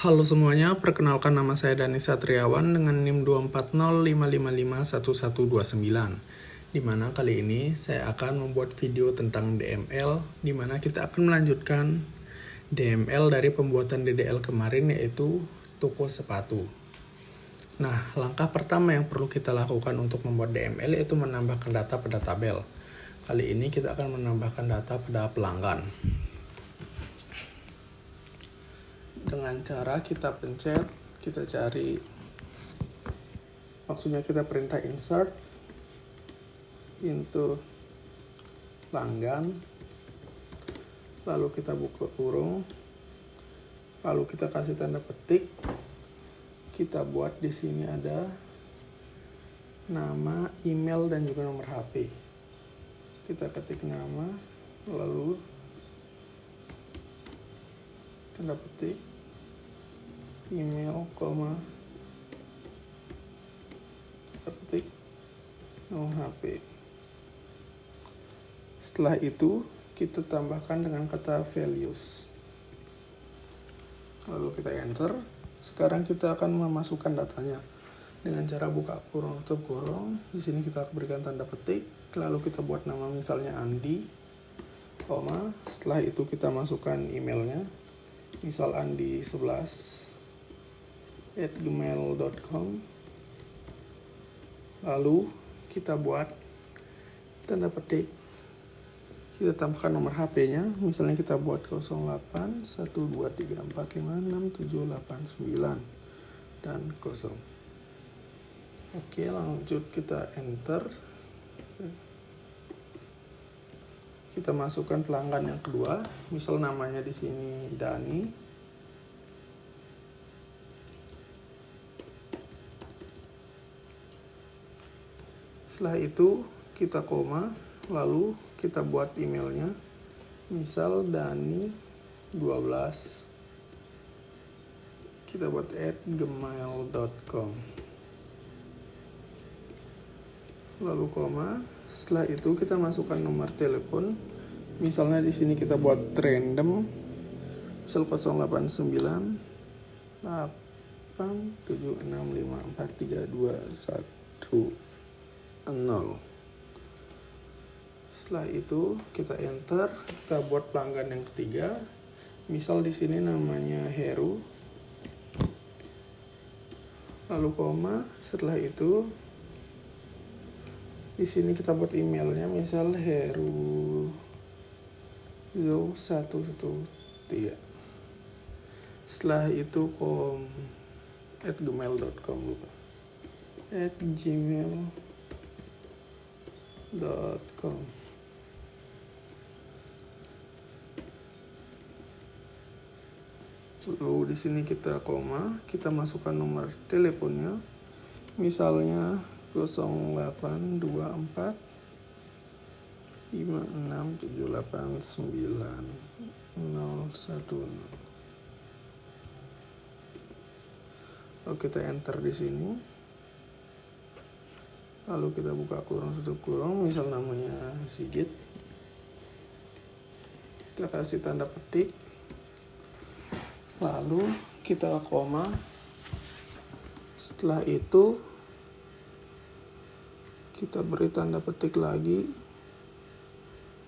Halo semuanya, perkenalkan nama saya Dani Satriawan dengan NIM 24055511129. Dimana kali ini saya akan membuat video tentang DML, dimana kita akan melanjutkan DML dari pembuatan DDL kemarin, yaitu toko sepatu. Nah, langkah pertama yang perlu kita lakukan untuk membuat DML yaitu menambahkan data pada tabel. Kali ini kita akan menambahkan data pada pelanggan. Dengan cara kita pencet, kita cari, maksudnya kita perintah insert into pelanggan, lalu kita buka kurung, lalu kita kasih tanda petik, kita buat di sini ada nama, email, dan juga nomor HP. Kita ketik nama, lalu tanda petik, email, tanda petik, nomor HP. Setelah itu kita tambahkan dengan kata values, lalu kita enter. Sekarang kita akan memasukkan datanya dengan cara buka kurung tutup kurung. Di sini kita berikan tanda petik, lalu kita buat nama misalnya Andi, setelah itu kita masukkan emailnya, misal andi11@gmail.com, lalu kita buat tanda petik, kita tambahkan nomor HP-nya, misalnya kita buat 081234566789 dan 0. Oke, lanjut kita enter. Kita masukkan pelanggan yang kedua, misal namanya di sini Dani. Setelah itu kita koma, lalu kita buat emailnya, misal Dani12, kita buat @gmail.com, lalu koma. Setelah itu kita masukkan nomor telepon, misalnya di sini kita buat random, misal 089876543210. Setelah itu kita enter, kita buat pelanggan yang ketiga, misal di sini namanya Heru, lalu koma. Setelah itu di sini kita buat emailnya, misal heruzo113. Setelah itu @gmail.com @gmail.com. Lalu di sini kita koma, kita masukkan nomor teleponnya, misalnya 0824 56789010. Lalu kita enter di sini. Lalu kita buka kurung tutup kurung, misal namanya Sigit. Kita kasih tanda petik, lalu kita koma. Setelah itu kita beri tanda petik lagi,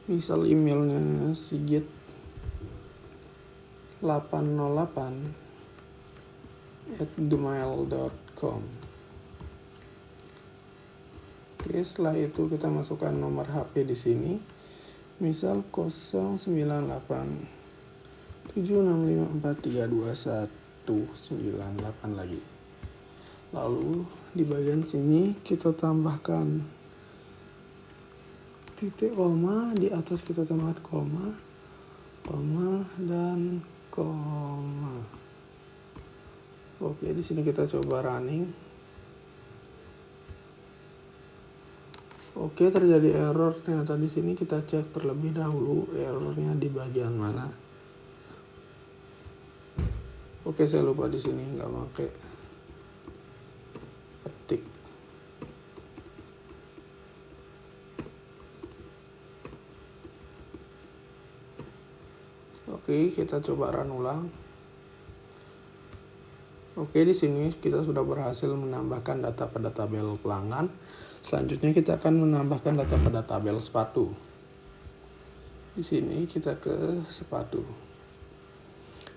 misal emailnya sigit808@gmail.com. Oke, setelah itu kita masukkan nomor HP di sini, misal 098765432198 lagi. Lalu di bagian sini kita tambahkan titik koma, di atas kita tambahkan koma, dan koma. Oke, di sini kita coba running. Oke, terjadi error. Ternyata di sini kita cek terlebih dahulu errornya di bagian mana. Oke, saya lupa di sini nggak pakai petik. Oke, kita coba run ulang. Oke, di sini kita sudah berhasil menambahkan data pada tabel pelanggan. Selanjutnya kita akan menambahkan data pada tabel sepatu. Di sini kita ke sepatu.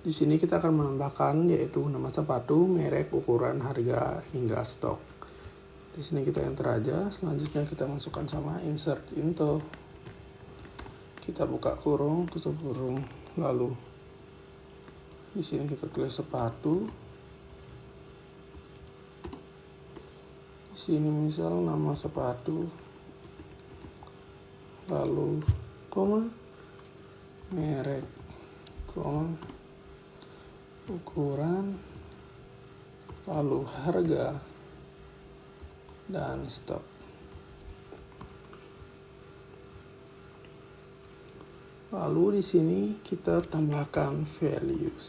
Di sini kita akan menambahkan yaitu nama sepatu, merek, ukuran, harga, hingga stok. Di sini kita enter aja. Selanjutnya kita masukkan sama insert info. Kita buka kurung, tutup kurung. Lalu di sini kita tulis sepatu. Di sini misal nama sepatu, lalu koma, merek, koma, ukuran, lalu harga, dan stok. Lalu di sini kita tambahkan values.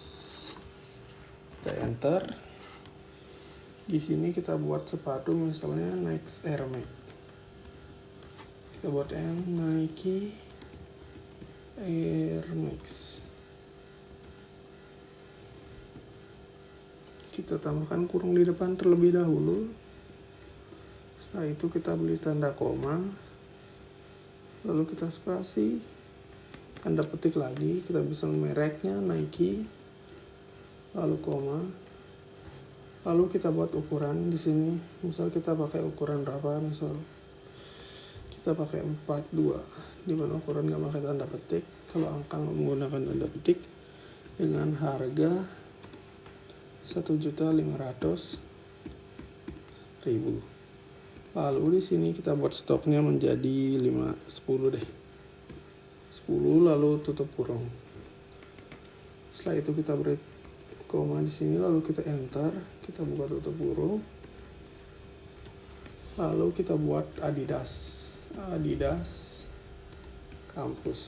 Kita enter. Di sini kita buat sepatu misalnya Nike Air Max. Kita buat Nike Air Max. Kita tambahkan kurung di depan terlebih dahulu. Setelah itu kita beri tanda koma. Lalu kita spasi. Tanda petik lagi, kita bisa mereknya Nike. Lalu koma. Lalu kita buat ukuran di sini. Misal kita pakai ukuran berapa? Misal kita pakai 42. Di mana ukuran nggak pakai tanda petik. Kalau angka menggunakan tanda petik dengan harga 1.500.000. Lalu di sini kita buat stoknya menjadi 10 deh. 10 lalu tutup kurung. Setelah itu kita beri koma di sini, lalu kita enter, kita buka tutup kurung, lalu kita buat Adidas kampus,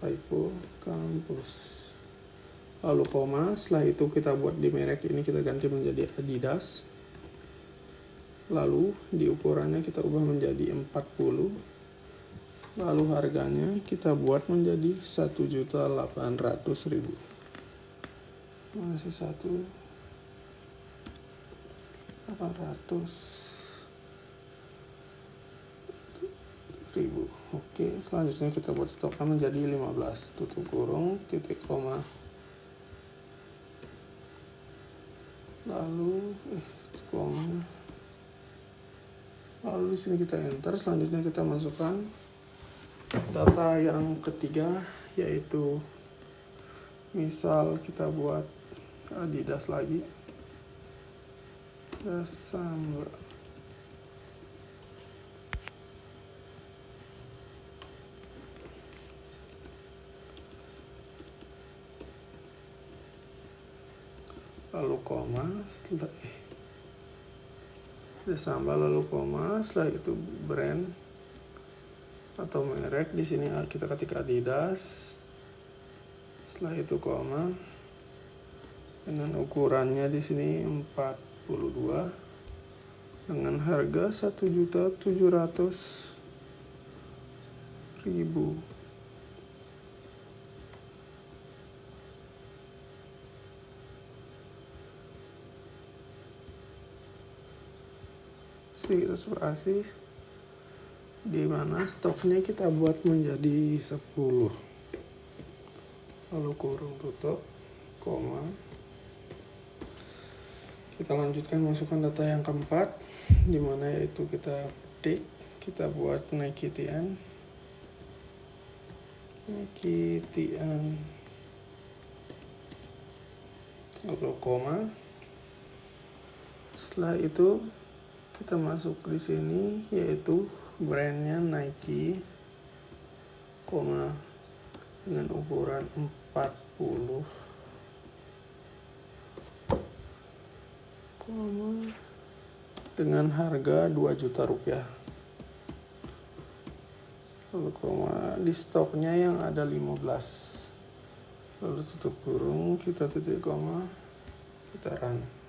typo kampus, lalu koma. Setelah itu kita buat di merek ini kita ganti menjadi Adidas, lalu di ukurannya kita ubah menjadi 40. Lalu harganya kita buat menjadi 1.800.000. Masih 1.800.000. Oke, selanjutnya kita buat stoknya menjadi 15. Tutup kurung, titik koma. Lalu koma. Lalu di sini kita enter. Selanjutnya kita masukkan data yang ketiga, yaitu misal kita buat Adidas lagi, Desember. Lalu koma, setelah Desember lalu koma, setelah itu brand atau merek. Di sini kita ketik Adidas. Setelah itu koma. Dengan ukurannya di sini 42 dengan harga 1.700.000. Kita spasi, di mana stoknya kita buat menjadi 10. Lalu kurung tutup, koma. Kita lanjutkan masukkan data yang keempat, di mana yaitu kita petik, kita buat Nike Tian. Lalu koma. Setelah itu kita masuk di sini yaitu brandnya Nike, koma, dengan ukuran 40, koma, dengan harga 2 juta rupiah. Lalu koma, di stoknya yang ada 15. Lalu tutup kurung, kita titik koma, kita run.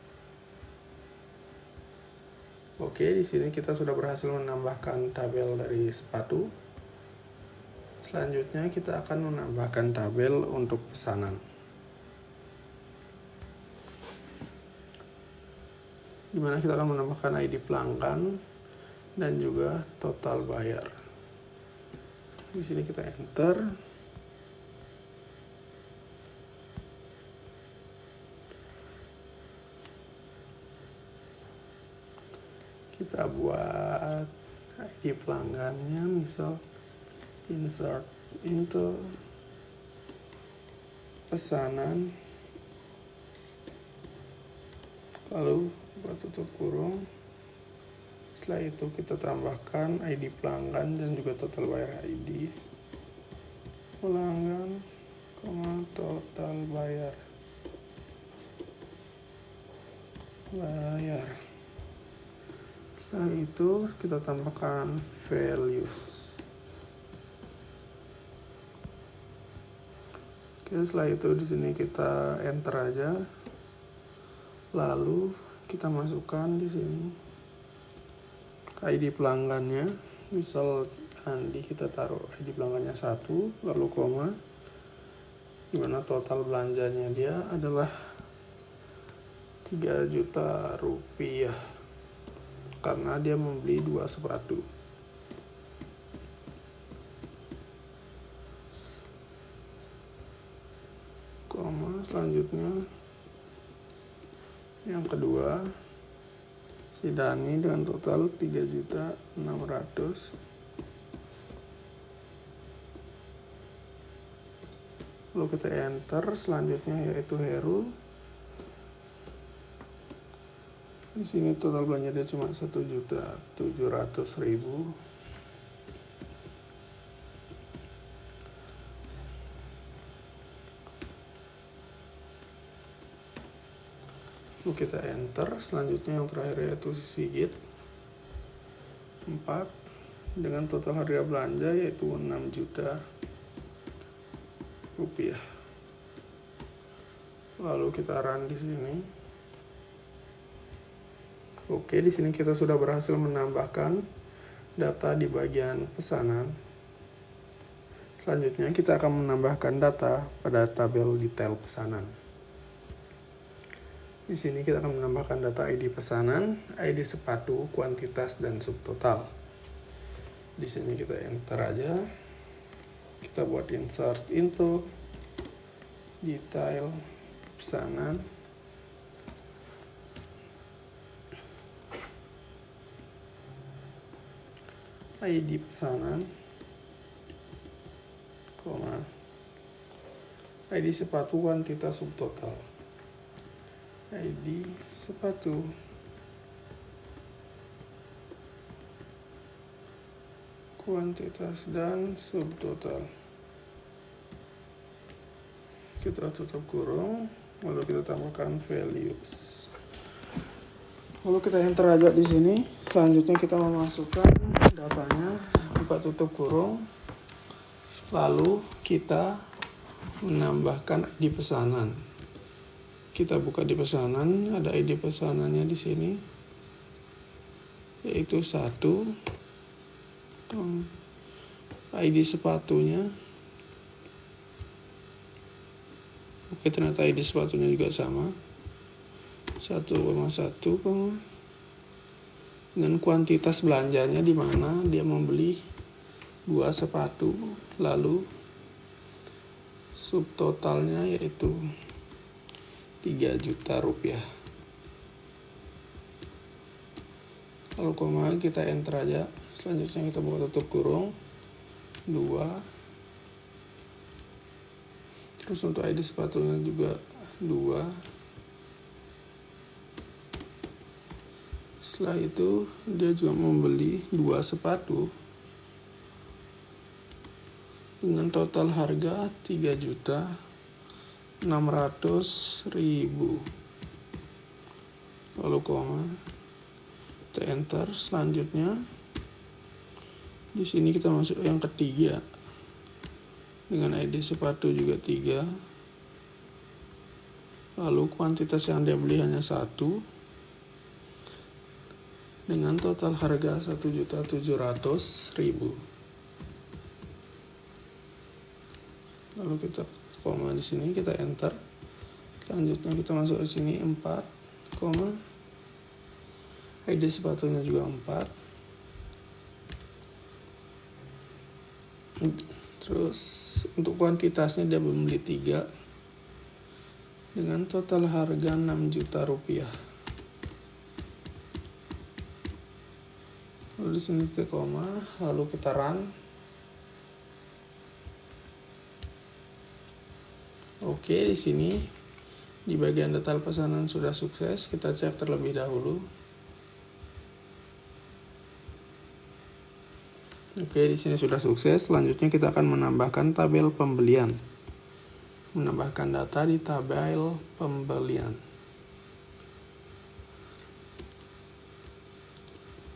Oke, di sini kita sudah berhasil menambahkan tabel dari sepatu. Selanjutnya kita akan menambahkan tabel untuk pesanan. dimana kita akan menambahkan ID pelanggan dan juga total bayar. Di sini kita enter. Kita buat ID pelanggannya, misal insert into pesanan, lalu buat tutup kurung. Setelah itu kita tambahkan ID pelanggan dan juga total bayar ID pelanggan, total bayar. Setelah itu kita tambahkan values. Oke, setelah itu di sini kita enter aja. Lalu kita masukkan di sini ID pelanggannya, misal Andi, kita taruh ID pelanggannya 1, lalu koma, dimana total belanjanya dia adalah 3 juta rupiah karena dia membeli 2 sepatu. Koma, selanjutnya yang kedua, si Dani dengan total 3.600.000. Lalu kita enter, selanjutnya yaitu Heru. Di sini total belanja dia cuma 1.700.000. Lalu kita enter, selanjutnya yang terakhir yaitu Sigit 4 dengan total harga belanja yaitu 6 juta rupiah. Lalu kita run di sini. Oke, di sini kita sudah berhasil menambahkan data di bagian pesanan. Selanjutnya kita akan menambahkan data pada tabel detail pesanan. Di sini kita akan menambahkan data ID pesanan, ID sepatu, kuantitas, dan subtotal. Di sini kita enter aja. Kita buat insert into detail pesanan. ID pesanan, ID sepatu, kuantitas, subtotal. ID sepatu, kuantitas, dan subtotal. Kita tutup kurung, lalu kita tambahkan values. Lalu kita enter aja di sini. Selanjutnya kita memasukkan datanya, buka tutup kurung. Lalu kita menambahkan ID pesanan. Kita buka di pesanan, ada ID pesanannya di sini, yaitu 1. ID sepatunya. Oke, ternyata ID sepatunya juga sama. 1,1, dengan kuantitas belanjanya di mana dia membeli 2 sepatu, lalu subtotalnya yaitu 3 juta rupiah. Lalu koma, kita enter aja. Selanjutnya kita buka tutup kurung 2. Terus untuk ID sepatunya juga 2. Setelah itu dia juga membeli 2 sepatu dengan total harga 3.600.000. Lalu koma, kita enter. Selanjutnya di sini kita masuk yang ketiga dengan ID sepatu juga 3. Lalu kuantitas yang dia beli hanya 1 dengan total harga 1.700.000. Lalu kita koma di sini, kita enter. Selanjutnya kita masuk di sini 4, ID sepatunya juga 4. Terus untuk kuantitasnya dia membeli 3 dengan total harga 6 juta rupiah. Lalu di sini titik koma, lalu kita run. Oke, di sini di bagian detail pesanan sudah sukses. Kita cek terlebih dahulu. Oke, di sini sudah sukses. Selanjutnya kita akan menambahkan tabel pembelian. Menambahkan data di tabel pembelian.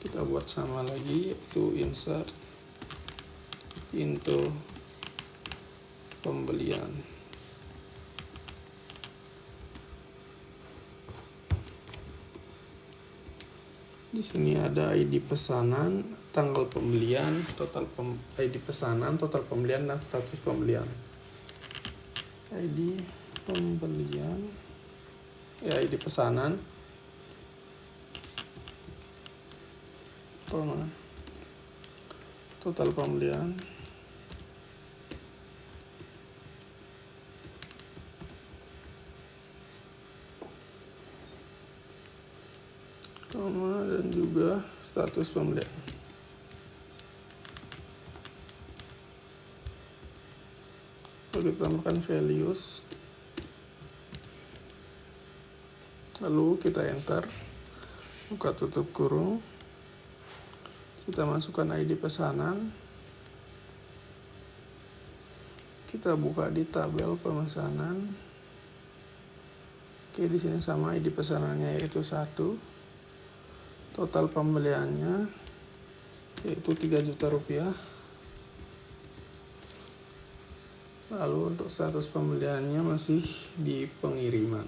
Kita buat sama lagi, yaitu insert into pembelian. Di sini ada ID pesanan, tanggal pembelian, ID pesanan, total pembelian, dan status pembelian. ID pembelian, ID pesanan, total pembelian, dan juga status pembelian. Lalu kita tambahkan values, lalu kita enter, buka tutup kurung, kita masukkan ID pesanan, kita buka di tabel pemesanan. Oke, di sini sama ID pesanannya yaitu 1, total pembeliannya yaitu 3 juta rupiah. Lalu untuk status pembeliannya masih di pengiriman.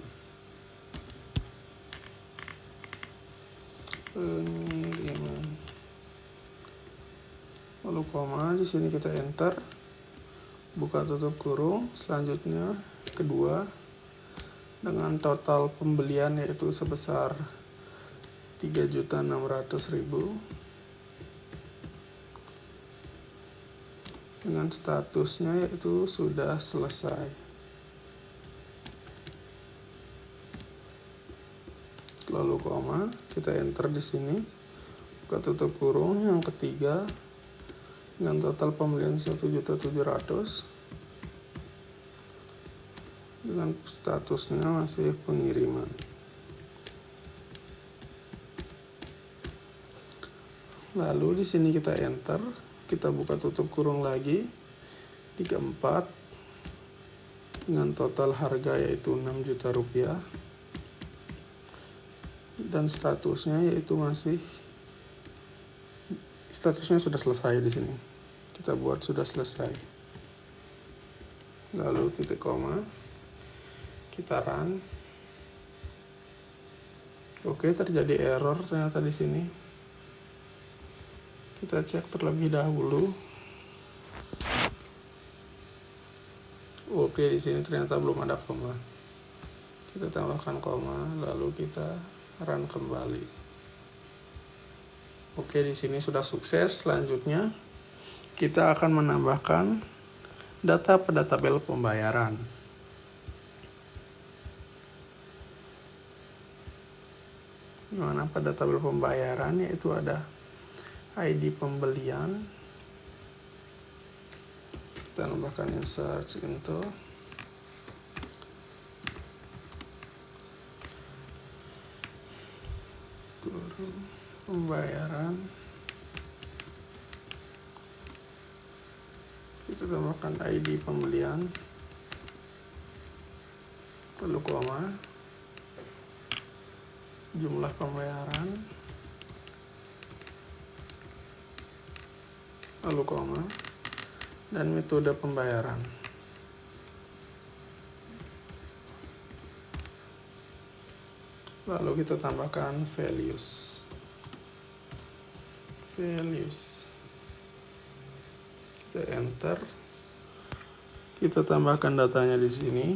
Lalu koma, di sini kita enter, buka tutup kurung. Selanjutnya kedua, dengan total pembelian yaitu sebesar 3.600.000 dengan statusnya yaitu sudah selesai. Lalu koma, kita enter di sini, buka tutup kurung. Yang ketiga, dengan total pembelian 1.700.000 dengan statusnya masih pengiriman. Lalu di sini kita enter, kita buka tutup kurung lagi. Di keempat, dengan total harga yaitu 6 juta rupiah dan statusnya yaitu statusnya sudah selesai. Di sini kita buat sudah selesai, lalu titik koma, kita run. Oke, terjadi error ternyata di sini. Kita cek terlebih dahulu. Oke, di sini ternyata belum ada koma. Kita tambahkan koma, lalu kita run kembali. Oke, di sini sudah sukses. Selanjutnya kita akan menambahkan data pada tabel pembayaran. Dimana pada tabel pembayaran yaitu ada ID pembelian. Kita tambahkan insert into pembayaran. Kita tambahkan ID pembelian, lalu koma, jumlah pembayaran, lalu koma, dan metode pembayaran. Lalu kita tambahkan values. Kita enter. Kita tambahkan datanya di sini.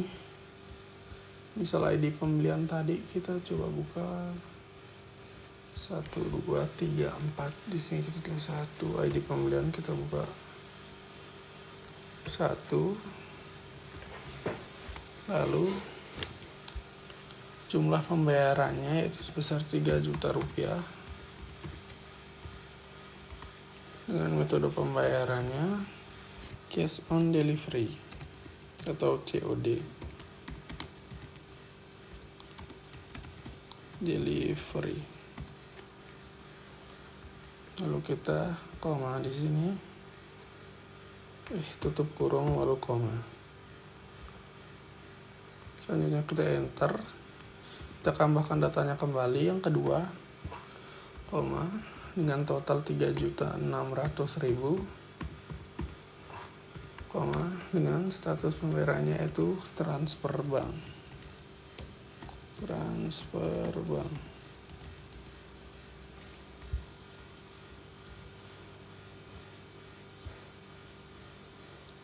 Misal ID pembelian tadi kita coba buka. 1, 2, 3, 4. Di sini kita tulis 1. ID pembelian kita buka 1. Lalu jumlah pembayarannya yaitu sebesar 3 juta rupiah. Dengan metode pembayarannya cash on delivery atau COD. Delivery. Lalu kita koma di sini. Tutup kurung lalu koma. Selanjutnya kita enter. Kita tambahkan datanya kembali yang kedua. Koma dengan total 3.600.000. Koma dengan status pembayarannya itu transfer bank. Transfer bank.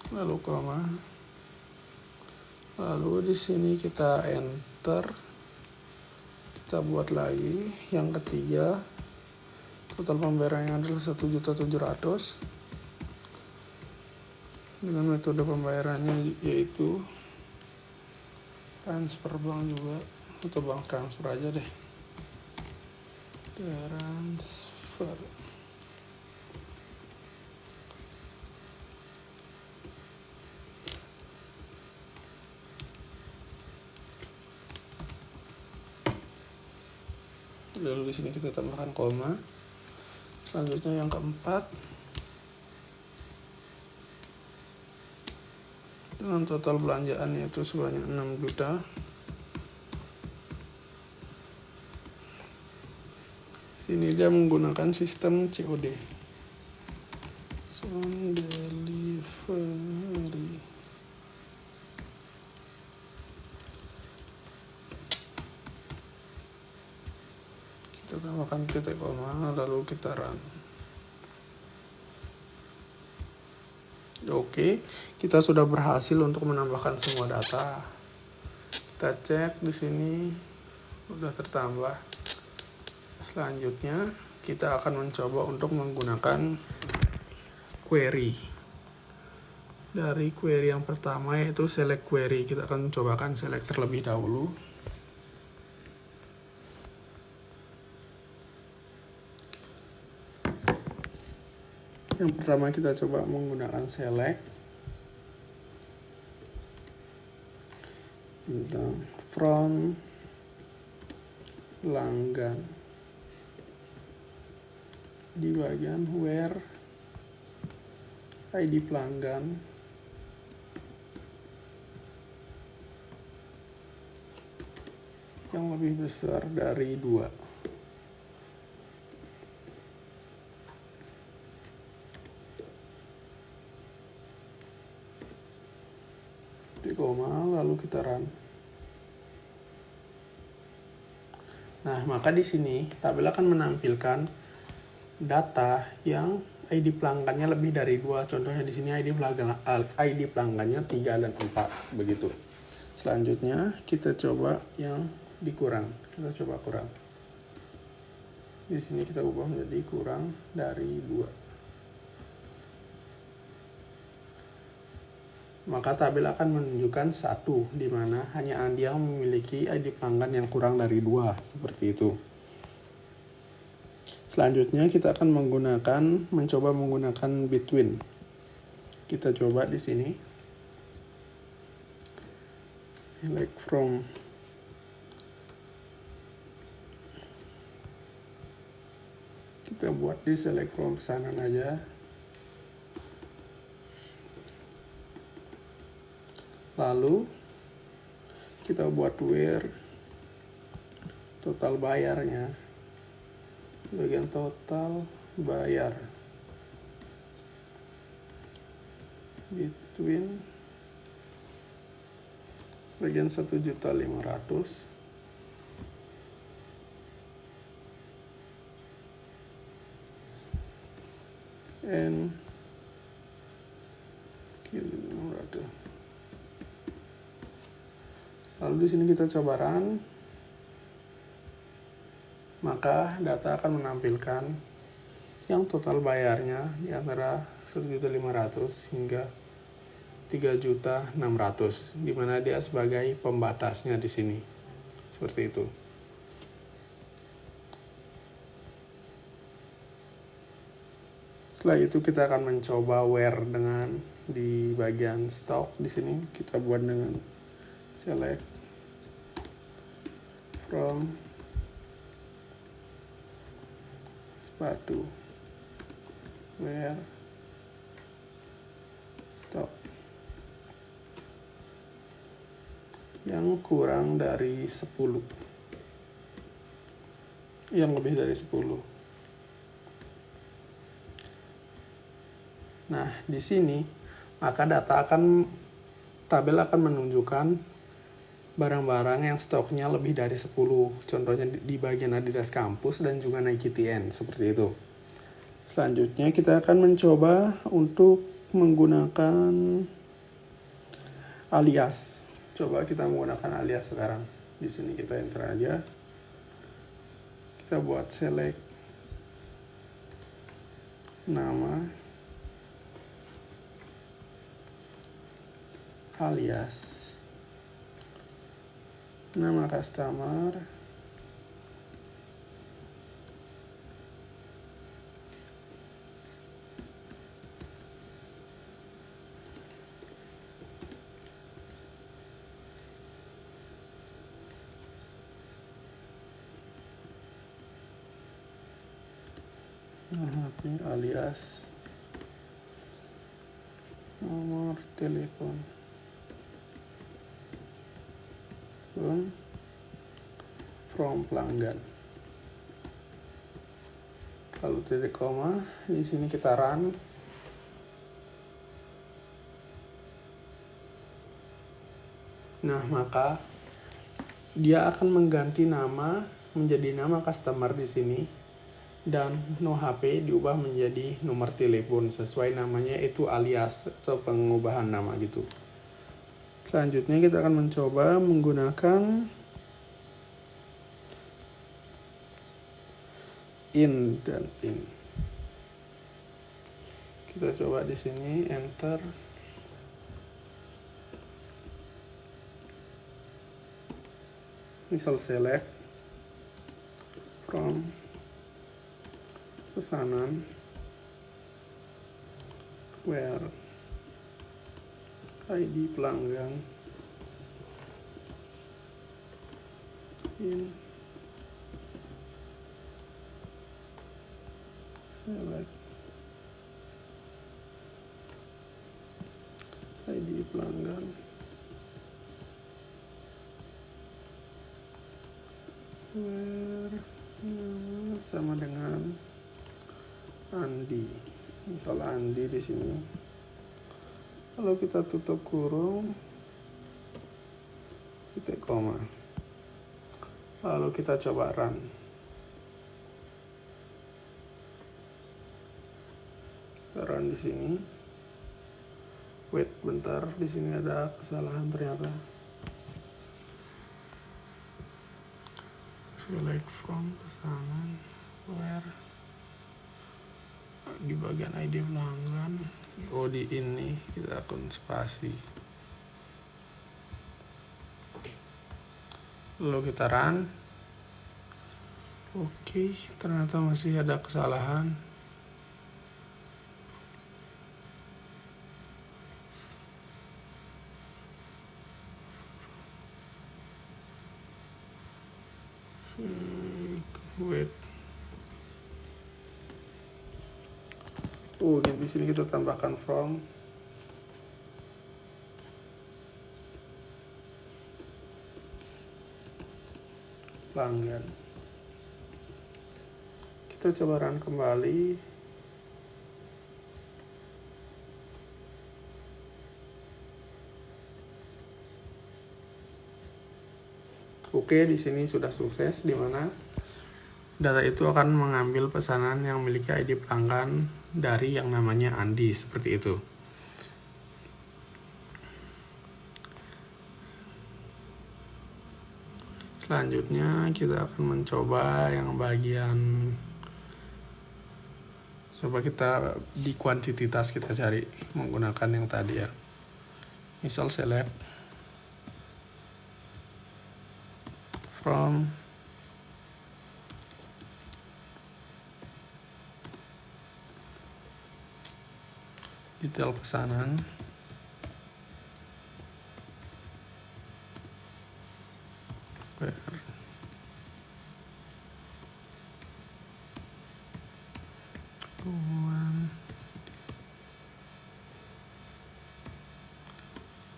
Lalu koma. Lalu di sini kita enter. Kita buat lagi yang ketiga. Total pembayarannya adalah 1.700.000. Dengan metode pembayarannya yaitu transfer bank juga, atau bank transfer aja deh. Transfer. Lalu di sini kita tambahkan koma. Selanjutnya yang keempat, dengan total belanjaan yaitu sebanyak 6 juta. Sini dia menggunakan sistem COD. On delivery. Kita tambahkan titik koma lalu kita run. Oke, kita sudah berhasil untuk menambahkan semua data. Kita cek di sini sudah tertambah. Selanjutnya kita akan mencoba untuk menggunakan query. Dari query yang pertama yaitu select query. Kita akan cobakan select terlebih dahulu. Yang pertama kita coba menggunakan select tentang from pelanggan. Di bagian where ID pelanggan yang lebih besar dari 2. Di koma lalu kita run. Nah, maka di sini tabel akan menampilkan data yang ID pelanggannya lebih dari 2. Contohnya di sini ID pelanggannya 3 dan 4 begitu. Selanjutnya kita coba yang dikurang. Kita coba kurang. Di sini kita ubah menjadi kurang dari 2. Maka tabel akan menunjukkan 1, di mana hanya Andi yang memiliki ID pelanggan yang kurang dari 2, seperti itu. Selanjutnya kita akan mencoba menggunakan between. Kita coba di sini. Select from. Kita buat di select from pesanan aja. Lalu kita buat where total bayarnya, bagian total bayar between bagian 1.500.000 and 500. Lalu di sini kita coba run. maka data akan menampilkan yang total bayarnya di antara 1.500.000 hingga 3.600.000, di mana dia sebagai pembatasnya di sini. Seperti itu. Setelah itu kita akan mencoba where dengan di bagian stock di sini kita buat dengan select from sepatu where stock yang kurang dari 10, yang lebih dari 10. Nah, di sini maka tabel akan menunjukkan barang-barang yang stoknya lebih dari 10. Contohnya di bagian Adidas Campus dan juga Nike TN, seperti itu. Selanjutnya kita akan mencoba untuk menggunakan alias. Coba kita menggunakan alias sekarang. Di sini kita enter aja. Kita buat select nama alias nama customer alias nomor telepon from pelanggan. Lalu titik koma, di sini kita run. Nah, maka dia akan mengganti nama menjadi nama customer di sini dan no HP diubah menjadi nomor telepon sesuai namanya, itu alias atau pengubahan nama gitu. Selanjutnya kita akan mencoba menggunakan in dan in. Kita coba di sini enter. Misal select from pesanan where ID pelanggan in select ID pelanggan where sama dengan Andi, misal Andi di sini. Kalau kita tutup kurung, titik koma. Lalu kita coba run. Kita run di sini. Wait bentar, di sini ada kesalahan ternyata. Select from pesanan where di bagian ID pelanggan. Oh, di ini kita akun spasi. Lalu kita run. Oke, ternyata masih ada kesalahan. Wait. Di sini kita tambahkan from. Pelanggan. Kita coba run kembali. Oke, di sini sudah sukses, di mana data itu akan mengambil pesanan yang memiliki ID pelanggan dari yang namanya Andi, seperti itu. Selanjutnya kita akan mencoba yang bagian, coba kita di kuantitas kita cari menggunakan yang tadi ya. Misal select from detail pesanan,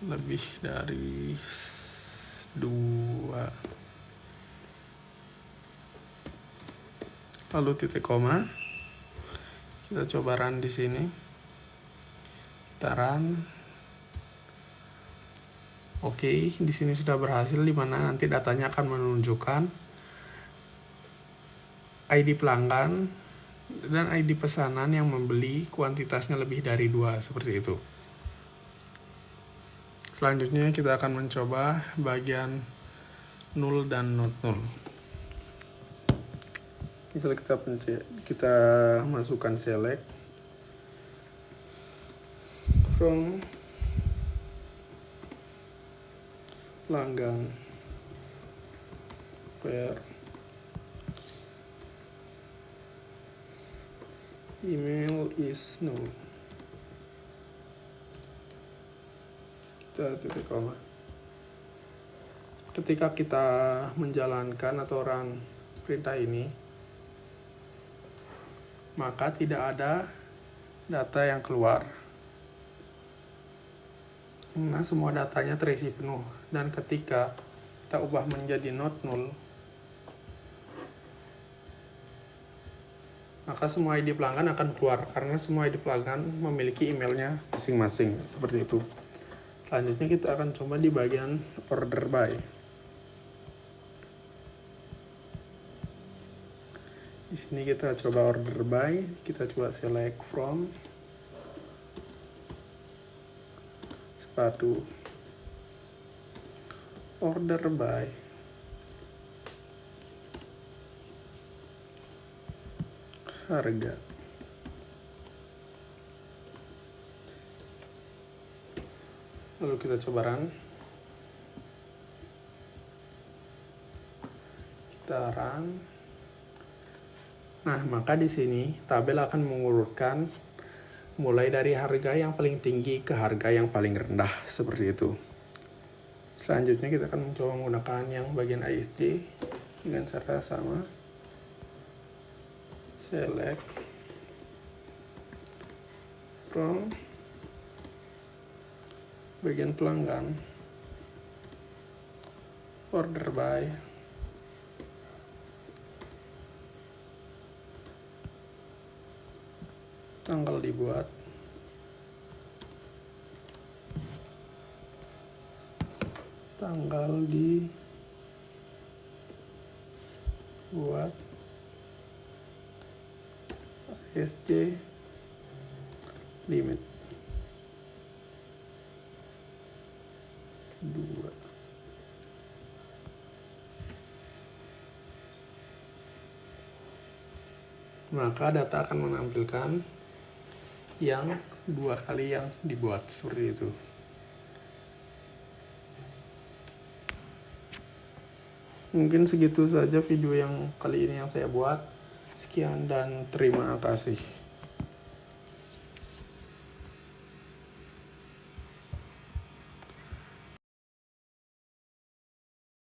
lebih dari 2, lalu titik koma. Kita coba run di sini. Kita run. Oke, di sini sudah berhasil, di mana nanti datanya akan menunjukkan ID pelanggan dan ID pesanan yang membeli kuantitasnya lebih dari 2, seperti itu. Selanjutnya kita akan mencoba bagian null dan not null. Misalnya kita masukkan select from pelanggan where email is null. Kita titik koma. Ketika kita menjalankan atau run perintah ini, maka tidak ada data yang keluar. Nah, semua datanya terisi penuh. Dan ketika kita ubah menjadi not null, maka semua ID pelanggan akan keluar, karena semua ID pelanggan memiliki emailnya masing-masing, seperti itu. Selanjutnya kita akan coba di bagian order by. Di sini kita coba order by, kita coba select from sepatu, order by harga. Lalu kita coba run. Kita run. Nah, maka di sini tabel akan mengurutkan mulai dari harga yang paling tinggi ke harga yang paling rendah, seperti itu. Selanjutnya kita akan mencoba menggunakan yang bagian ISJ dengan cara sama. Select from bagian pelanggan, order by tanggal dibuat, tanggal dibuat, ISJ limit 2. Maka data akan menampilkan yang 2 kali yang dibuat, seperti itu. Mungkin segitu saja video yang kali ini yang saya buat. Sekian dan terima kasih.